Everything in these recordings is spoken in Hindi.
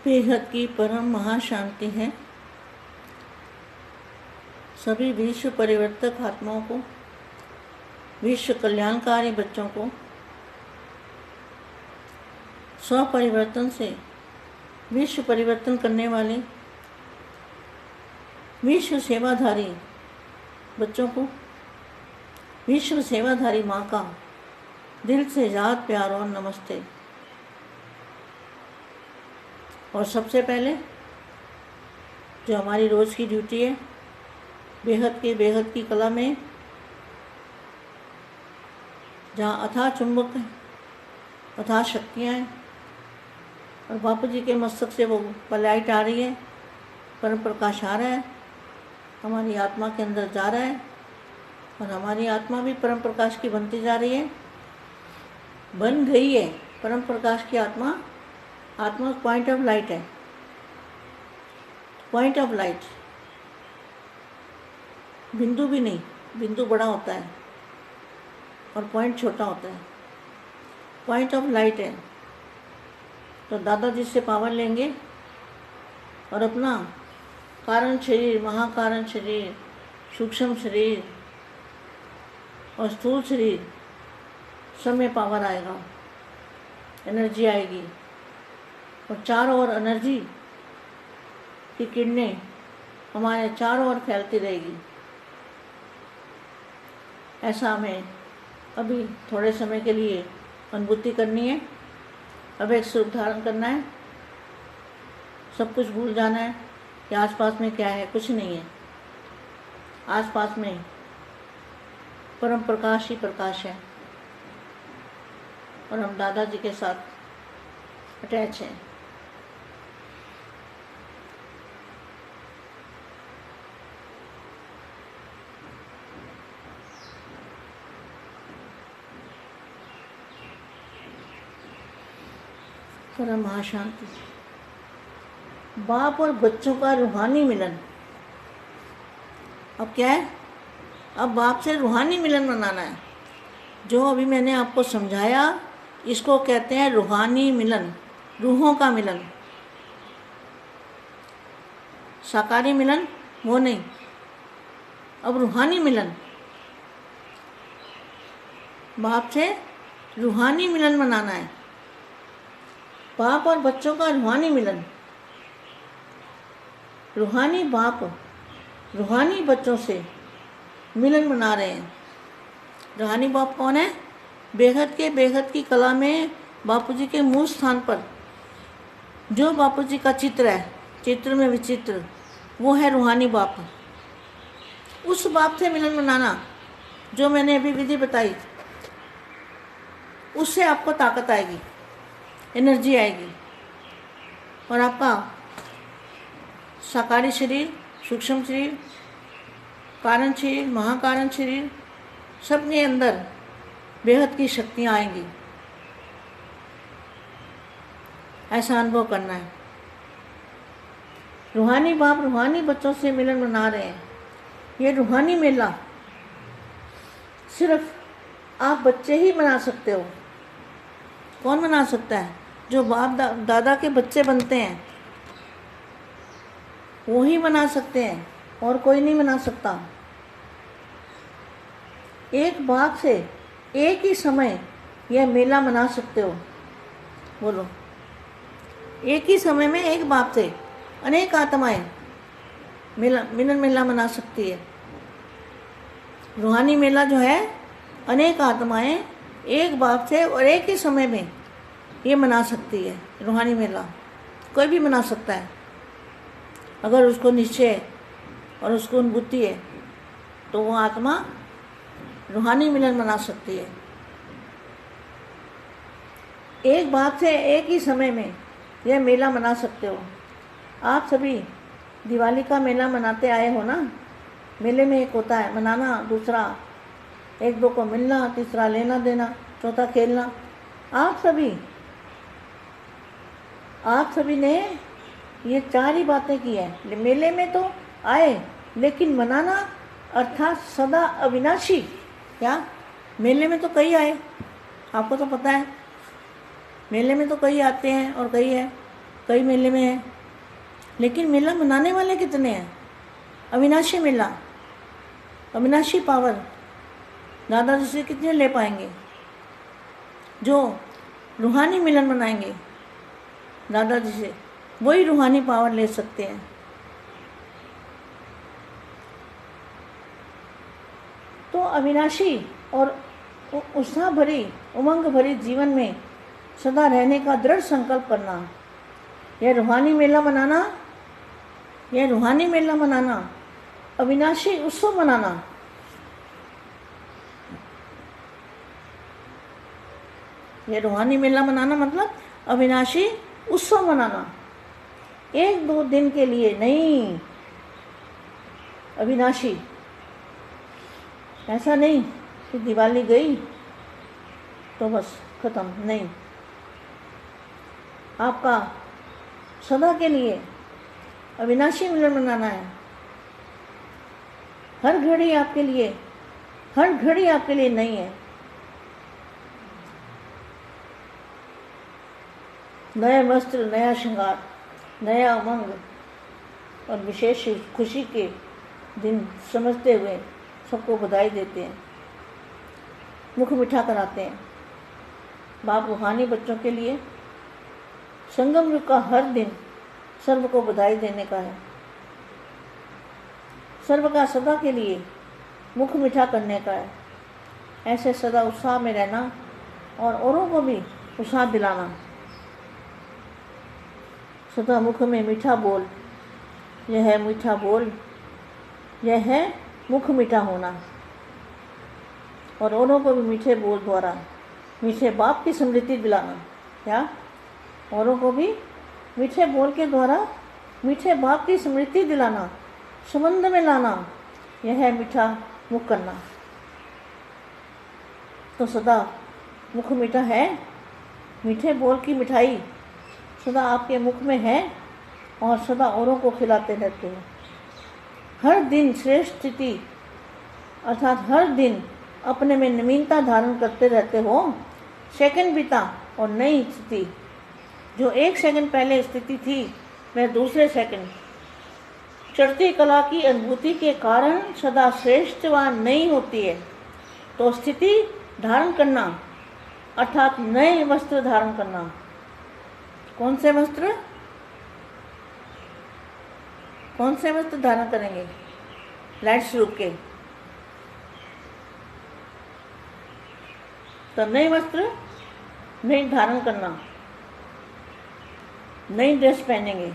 बेहद की परम महाशांति है। सभी विश्व परिवर्तक आत्माओं को, विश्व कल्याणकारी बच्चों को स्व परिवर्तन से विश्व परिवर्तन करने वाले विश्व सेवाधारी बच्चों को विश्व सेवाधारी माँ का दिल से याद, प्यार और नमस्ते। और सबसे पहले जो हमारी रोज़ की ड्यूटी है, बेहद की कला में जहाँ अथाह चुंबक है, अथाह शक्तियाँ हैं और बापू जी के मस्तक से वो लाइट आ रही है, परम प्रकाश आ रहा है, हमारी आत्मा के अंदर जा रहा है और हमारी आत्मा भी परम प्रकाश की बनती जा रही है, बन गई है। परम प्रकाश की आत्मा पॉइंट ऑफ लाइट है। पॉइंट ऑफ लाइट, बिंदु भी नहीं, बिंदु बड़ा होता है और पॉइंट छोटा होता है। पॉइंट ऑफ लाइट है। तो दादाजी से पावर लेंगे और अपना कारण शरीर, महाकारण शरीर, सूक्ष्म शरीर और स्थूल शरीर सब में पावर आएगा, एनर्जी आएगी और चारों ओर एनर्जी की किरणें हमारे चारों ओर फैलती रहेगी। ऐसा हमें अभी थोड़े समय के लिए अनुभूति करनी है। अब एक स्वरूप धारण करना है, सब कुछ भूल जाना है कि आसपास में क्या है। कुछ नहीं है, आसपास में परम प्रकाश ही प्रकाश है और हम दादाजी के साथ अटैच हैं। परम महाशांति। बाप और बच्चों का रूहानी मिलन। अब क्या है? अब बाप से रूहानी मिलन मनाना है। जो अभी मैंने आपको समझाया, इसको कहते हैं रूहानी मिलन, रूहों का मिलन। साकारी मिलन वो नहीं, अब रूहानी मिलन। बाप से रूहानी मिलन मनाना है। बाप और बच्चों का रूहानी मिलन। रूहानी बाप रूहानी बच्चों से मिलन मना रहे हैं। रूहानी बाप कौन है? बेहद की कला में बापू जी के मूल स्थान पर जो बापू जी का चित्र है, चित्र में विचित्र, वो है रूहानी बाप। उस बाप से मिलन मनाना जो मैंने अभी विधि बताई, उससे आपको ताकत आएगी, एनर्जी आएगी और आपका साकारी शरीर, सूक्ष्म शरीर, कारण शरीर, महाकारण शरीर, सब के अंदर बेहद की शक्तियाँ आएंगी। ऐसा अनुभव करना है। रूहानी बाप रूहानी बच्चों से मिलन मना रहे हैं। ये रूहानी मेला सिर्फ आप बच्चे ही मना सकते हो। कौन मना सकता है? जो बाप दादा के बच्चे बनते हैं वो ही मना सकते हैं और कोई नहीं मना सकता। एक बाप से एक ही समय यह मेला मना सकते हो। बोलो, एक ही समय में एक बाप से अनेक आत्माएं मिलन मेला मना सकती है। रूहानी मेला जो है, अनेक आत्माएं एक बाप से और एक ही समय में ये मना सकती है। रूहानी मेला कोई भी मना सकता है, अगर उसको निश्चय और उसको अनुभूति है तो वो आत्मा रूहानी मिलन मना सकती है। एक बाप से एक ही समय में यह मेला मना सकते हो। आप सभी दिवाली का मेला मनाते आए हो ना। मेले में एक होता है मनाना, दूसरा एक दो को मिलना, तीसरा लेना देना, चौथा खेलना। आप सभी ने ये चार ही बातें की है। मेले में तो आए, लेकिन मनाना अर्थात सदा अविनाशी। क्या मेले में तो कई आए, आपको तो पता है। मेले में तो कई आते हैं और कई है, कई मेले में है, लेकिन मेला मनाने वाले कितने हैं? अविनाशी मेला, अविनाशी पावर दादाजी से कितने ले पाएंगे? जो रूहानी मिलन मनाएंगे दादाजी से, वही रूहानी पावर ले सकते हैं। तो अविनाशी और उत्साह भरी, उमंग भरी जीवन में सदा रहने का दृढ़ संकल्प करना, यह रूहानी मेला मनाना, यह रूहानी मेला मनाना, अविनाशी उत्सव मनाना, यह रूहानी मेला मनाना मतलब अविनाशी उत्सव मनाना। 1-2 दिन के लिए नहीं, अविनाशी। ऐसा नहीं कि दिवाली गई तो बस खत्म, नहीं। आपका सदा के लिए अविनाशी मिलन मनाना है। हर घड़ी आपके लिए, हर घड़ी आपके लिए नहीं है। नए वस्त्र, नया श्रृंगार, नया उमंग और विशेष खुशी के दिन समझते हुए सबको बधाई देते हैं, मुख मीठा कराते हैं। बाप रूहानी बच्चों के लिए संगम युग का हर दिन सर्व को बधाई देने का है, सर्व का सदा के लिए मुख मीठा करने का है। ऐसे सदा उत्साह में रहना और औरों को भी उत्साह दिलाना। सदा मुख में मीठा बोल, यह है मीठा बोल, यह है मुख मीठा होना। और औरों को भी मीठे बोल द्वारा मीठे बाप की स्मृति दिलाना। क्या? औरों को भी मीठे बोल के द्वारा मीठे बाप की स्मृति दिलाना, संबंध में लाना, यह है मीठा मुख करना। तो सदा मुख मीठा है, मीठे बोल की मिठाई सदा आपके मुख में है और सदा औरों को खिलाते रहते हो। हर दिन श्रेष्ठ स्थिति अर्थात हर दिन अपने में नवीनता धारण करते रहते हो। सेकंड बीता और नई स्थिति, जो 1 सेकंड पहले स्थिति थी वह दूसरे सेकंड चढ़ती कला की अनुभूति के कारण सदा श्रेष्ठ व नई होती है। तो स्थिति धारण करना अर्थात नए वस्त्र धारण करना। कौन से वस्त्र? कौन से वस्त्र धारण करेंगे? लाइट स्वरूप के। तो नए वस्त्र नई धारण करना, नई ड्रेस पहनेंगे।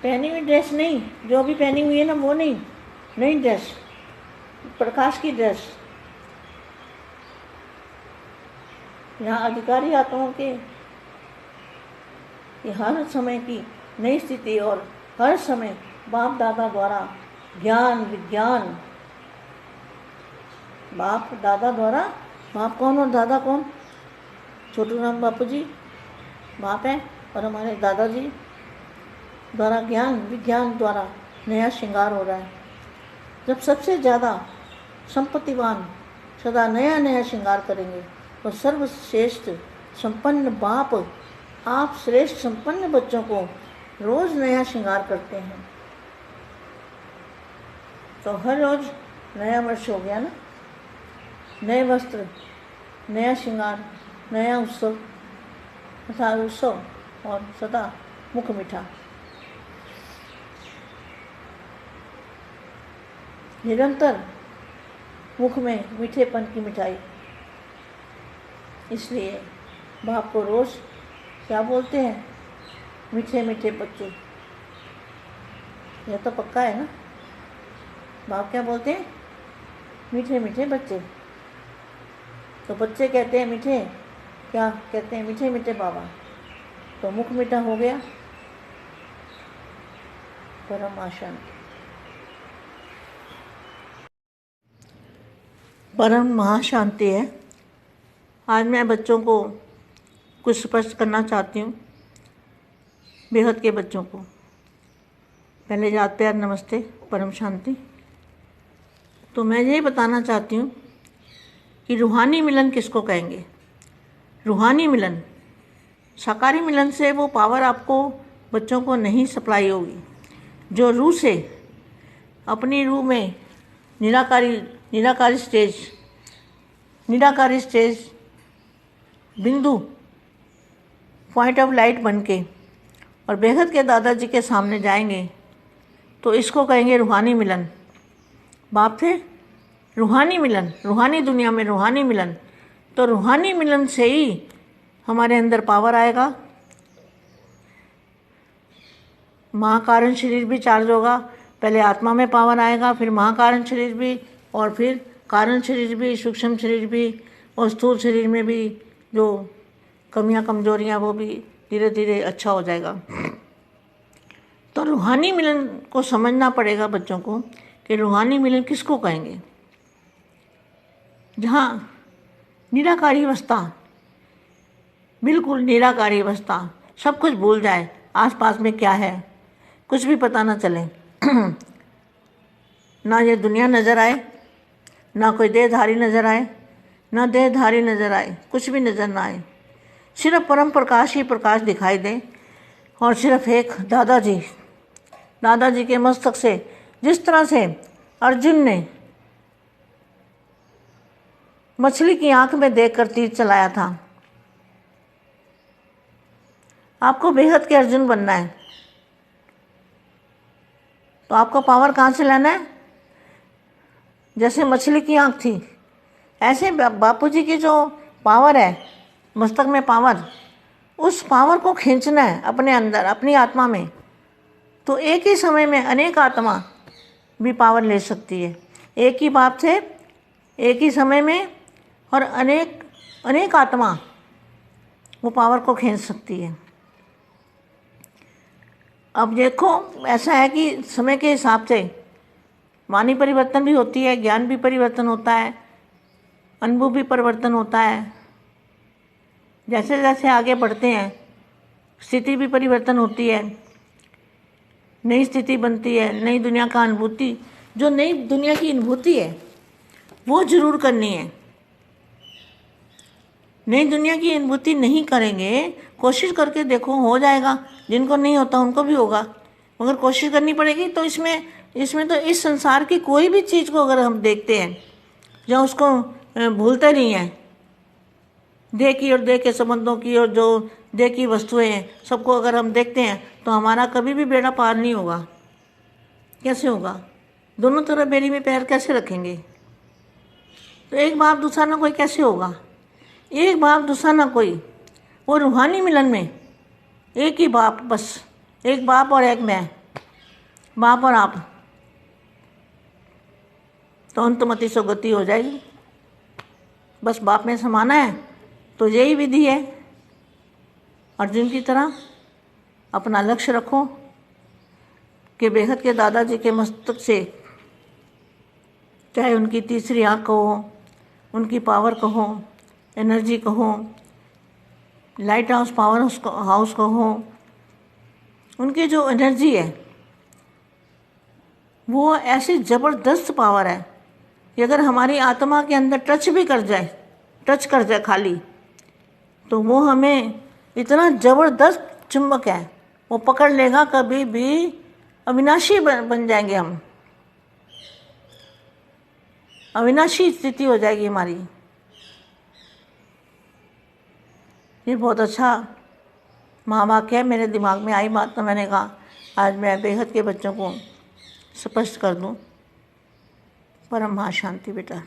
पहनी हुई ड्रेस नहीं, जो अभी पहनी हुई है ना वो नहीं, नई ड्रेस, प्रकाश की ड्रेस। यहाँ अधिकारी आत्माओं के हर समय की नई स्थिति और हर समय बाप दादा द्वारा ज्ञान विज्ञान, बाप दादा द्वारा, बाप कौन और दादा कौन? छोटू राम बापू जी बाप है और हमारे दादाजी द्वारा ज्ञान विज्ञान द्वारा नया श्रृंगार हो रहा है। जब सबसे ज़्यादा संपत्तिवान सदा नया नया श्रृंगार करेंगे तो सर्वश्रेष्ठ संपन्न बाप आप श्रेष्ठ संपन्न बच्चों को रोज़ नया श्रृंगार करते हैं। तो हर रोज़ नया वर्ष हो गया ना, नए वस्त्र, नया श्रृंगार, नया उत्सव तथा उत्सव और सदा मुख मीठा। निरंतर मुख में मीठेपन की मिठाई। इसलिए बाप को रोज़ क्या बोलते हैं? मीठे मीठे बच्चे। यह तो पक्का है ना। बाप क्या बोलते हैं? मीठे मीठे बच्चे। तो बच्चे कहते हैं मीठे, क्या कहते हैं? मीठे मीठे बाबा। तो मुख मीठा हो गया। परम शांति। परम महाशांति है। आज मैं बच्चों को कुछ स्पष्ट करना चाहती हूँ, बेहद के बच्चों को। पहले याद प्यार नमस्ते, परम शांति। तो मैं ये बताना चाहती हूँ कि रूहानी मिलन किसको कहेंगे। रूहानी मिलन, शाकाहारी मिलन से वो पावर आपको बच्चों को नहीं सप्लाई होगी। जो रूह से अपनी रूह में निराकारी स्टेज बिंदु पॉइंट ऑफ लाइट बन के और बेहद के दादाजी के सामने जाएंगे तो इसको कहेंगे रूहानी मिलन। बाप से रूहानी मिलन, रूहानी दुनिया में रूहानी मिलन। तो रूहानी मिलन से ही हमारे अंदर पावर आएगा, महाकारण शरीर भी चार्ज होगा। पहले आत्मा में पावर आएगा, फिर महाकारण शरीर भी, और फिर कारण शरीर भी, सूक्ष्म शरीर भी, और स्थूल शरीर में भी जो कमियां कमजोरियां वो भी धीरे धीरे अच्छा हो जाएगा। तो रूहानी मिलन को समझना पड़ेगा बच्चों को कि रूहानी मिलन किसको कहेंगे। जहाँ निराकारी अवस्था, बिल्कुल निराकारी अवस्था, सब कुछ भूल जाए, आसपास में क्या है कुछ भी पता ना चले ना ये दुनिया नज़र आए, ना कोई देहधारी नज़र आए, ना देहधारी नज़र आए, कुछ भी नज़र ना आए, सिर्फ परम प्रकाश ही प्रकाश दिखाई दे। और सिर्फ एक दादाजी के मस्तक से, जिस तरह से अर्जुन ने मछली की आंख में देखकर तीर चलाया था, आपको बेहद के अर्जुन बनना है। तो आपको पावर कहाँ से लाना है? जैसे मछली की आंख थी, ऐसे बापूजी की जो पावर है मस्तक में पावर, उस पावर को खींचना है अपने अंदर, अपनी आत्मा में। तो एक ही समय में अनेक आत्मा भी पावर ले सकती है, एक ही बाप से एक ही समय में, और अनेक आत्मा वो पावर को खींच सकती है। अब देखो ऐसा है कि समय के हिसाब से वाणी परिवर्तन भी होती है, ज्ञान भी परिवर्तन होता है, अनुभव भी परिवर्तन होता है। जैसे जैसे आगे बढ़ते हैं स्थिति भी परिवर्तन होती है, नई स्थिति बनती है, नई दुनिया का अनुभूति, जो नई दुनिया की अनुभूति है वो जरूर करनी है। नई दुनिया की अनुभूति नहीं करेंगे, कोशिश करके देखो हो जाएगा, जिनको नहीं होता उनको भी होगा, मगर कोशिश करनी पड़ेगी। तो इसमें तो इस संसार की कोई भी चीज़ को अगर हम देखते हैं जो उसको भूलते नहीं हैं, देह की और देह के संबंधों की और जो देह की वस्तुएं हैं सबको अगर हम देखते हैं तो हमारा कभी भी बेड़ा पार नहीं होगा। कैसे होगा? दोनों तरफ बेड़ी में पैर कैसे रखेंगे? तो एक बाप दूसरा ना कोई कैसे होगा? एक बाप दूसरा ना कोई। वो रूहानी मिलन में एक ही बाप, बस एक बाप और एक मैं, बाप और आप, तो अंतमति सुगति हो जाएगी। बस बाप में समाना है। तो यही विधि है, अर्जुन की तरह अपना लक्ष्य रखो कि बेहद के दादाजी के मस्तक से, चाहे उनकी तीसरी आँख कहो, उनकी पावर कहो, एनर्जी कहो, लाइट हाउस पावर हाउस कहो, उनकी जो एनर्जी है वो ऐसी ज़बरदस्त पावर है कि अगर हमारी आत्मा के अंदर टच कर जाए खाली, तो वो हमें इतना ज़बरदस्त चुंबक है, वो पकड़ लेगा, कभी भी अविनाशी बन जाएंगे हम, अविनाशी स्थिति हो जाएगी हमारी। ये बहुत अच्छा महावाक्य है, मेरे दिमाग में आई बात तो मैंने कहा आज मैं बेहद के बच्चों को स्पष्ट कर दूं। परम महाशांति बेटा।